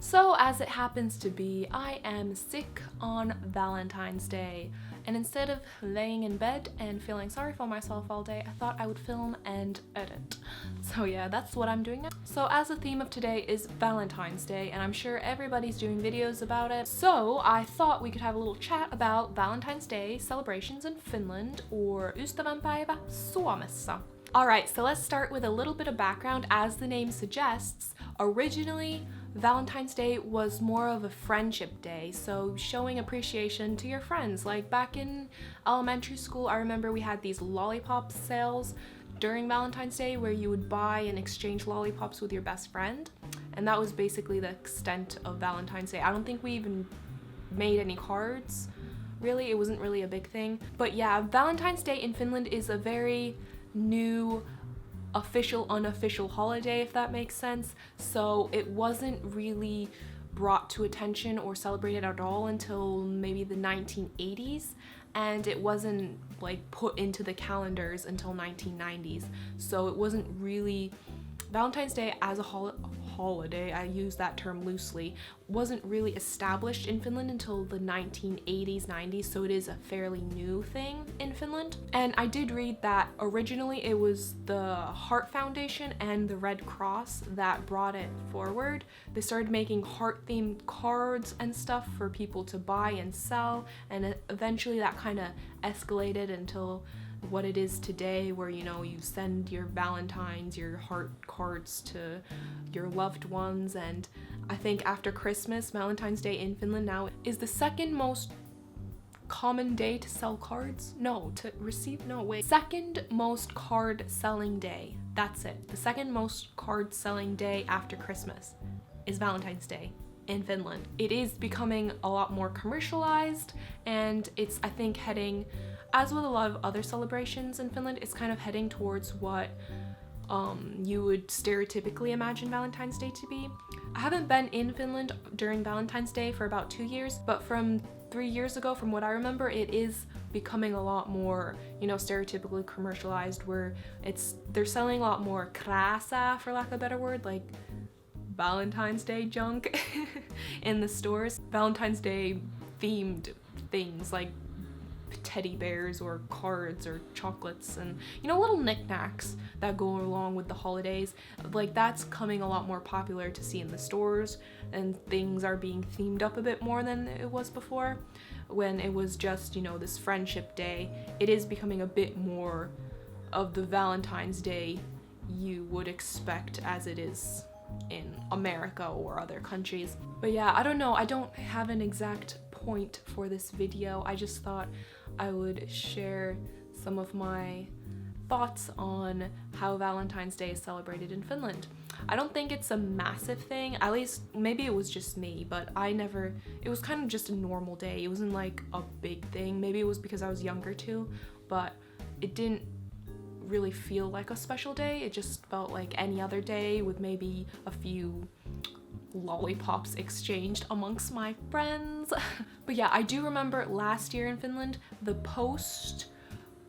So as it happens to be, I am sick on Valentine's Day, and instead of laying in bed and feeling sorry for myself all day, I thought I would film and edit. So yeah, that's what I'm doing now. So as the theme of today is Valentine's Day, and I'm sure everybody's doing videos about it, so I thought we could have a little chat about Valentine's Day celebrations in Finland, or Ystävänpäivä Suomessa. Alright, so let's start with a little bit of background. As the name suggests, originally Valentine's Day was more of a friendship day, so showing appreciation to your friends. Like back in elementary school, I remember we had these lollipop sales during Valentine's Day where you would buy and exchange lollipops with your best friend, and that was basically the extent of Valentine's Day. I don't think we even made any cards, really. It wasn't really a big thing. But yeah, Valentine's Day in Finland is a very new official unofficial holiday, if that makes sense. So it wasn't really brought to attention or celebrated at all until maybe the 1980s, and it wasn't like put into the calendars until 1990s. So it wasn't really Valentine's Day as a holiday, I use that term loosely, wasn't really established in Finland until the 1980s, 90s, so it is a fairly new thing in Finland. And I did read that originally it was the Heart Foundation and the Red Cross that brought it forward. They started making heart-themed cards and stuff for people to buy and sell, and eventually that kind of escalated until what it is today, where you send your Valentines, your heart cards to your loved ones. And I think after Christmas, Valentine's Day in Finland now is the second most common day to sell cards. Second most card selling day. That's it. The second most card selling day after Christmas is Valentine's Day in Finland. It is becoming a lot more commercialized, and it's, I think, heading, as with a lot of other celebrations in Finland, it's kind of heading towards what you would stereotypically imagine Valentine's Day to be. I haven't been in Finland during Valentine's Day for about 2 years, but from 3 years ago, from what I remember, it is becoming a lot more, stereotypically commercialized, where they're selling a lot more krasa, for lack of a better word, like Valentine's Day junk in the stores. Valentine's Day themed things like teddy bears or cards or chocolates and little knickknacks that go along with the holidays. Like that's coming a lot more popular to see in the stores, and things are being themed up a bit more than it was before when it was just this friendship day. It is becoming a bit more of the Valentine's Day you would expect as it is in America or other countries. But yeah, I don't know, I don't have an exact point for this video. I just thought I would share some of my thoughts on how Valentine's Day is celebrated in Finland. I don't think it's a massive thing, at least maybe it was just me, but it was kind of just a normal day. It wasn't like a big thing. Maybe it was because I was younger too, but it didn't really feel like a special day. It just felt like any other day with maybe a few lollipops exchanged amongst my friends. But yeah, I do remember last year in Finland, the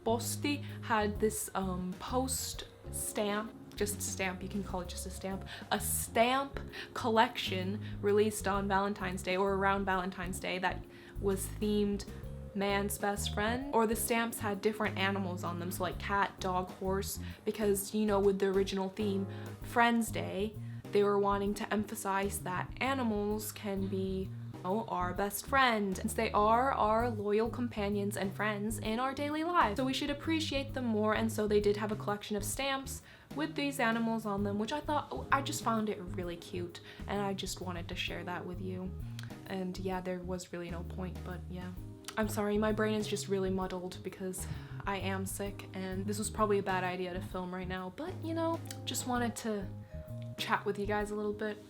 Posti had this post stamp, just a stamp, you can call it just a stamp collection released on Valentine's Day or around Valentine's Day that was themed man's best friend, or the stamps had different animals on them, so like cat, dog, horse, because with the original theme, Friends Day, they were wanting to emphasize that animals can be our best friend, since they are our loyal companions and friends in our daily lives. So we should appreciate them more, and so they did have a collection of stamps with these animals on them, which I just found it really cute, and I just wanted to share that with you. And yeah, there was really no point, but yeah. I'm sorry, my brain is just really muddled because I am sick, and this was probably a bad idea to film right now, but just wanted to chat with you guys a little bit.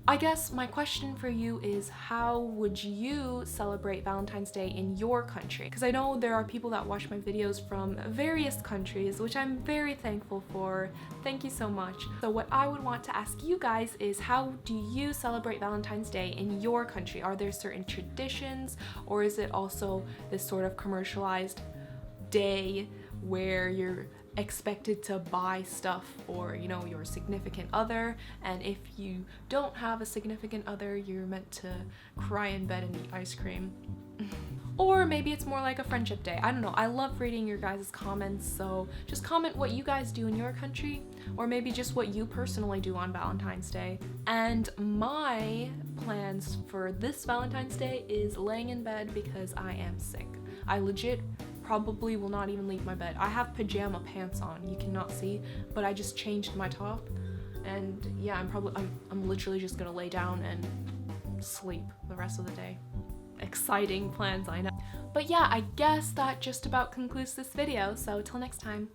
I guess my question for you is, how would you celebrate Valentine's Day in your country? Because I know there are people that watch my videos from various countries, which I'm very thankful for. Thank you so much. So what I would want to ask you guys is, how do you celebrate Valentine's Day in your country? Are there certain traditions, or is it also this sort of commercialized day where you're expected to buy stuff for, you know, your significant other, and if you don't have a significant other, you're meant to cry in bed and eat ice cream. Or maybe it's more like a friendship day. I don't know. I love reading your guys' comments, so just comment what you guys do in your country, or maybe just what you personally do on Valentine's Day. And my plans for this Valentine's Day is laying in bed because I am sick. I legit probably will not even leave my bed. I have pajama pants on, you cannot see, but I just changed my top, and yeah, I'm literally just gonna lay down and sleep the rest of the day. Exciting plans, I know. But yeah, I guess that just about concludes this video, so till next time.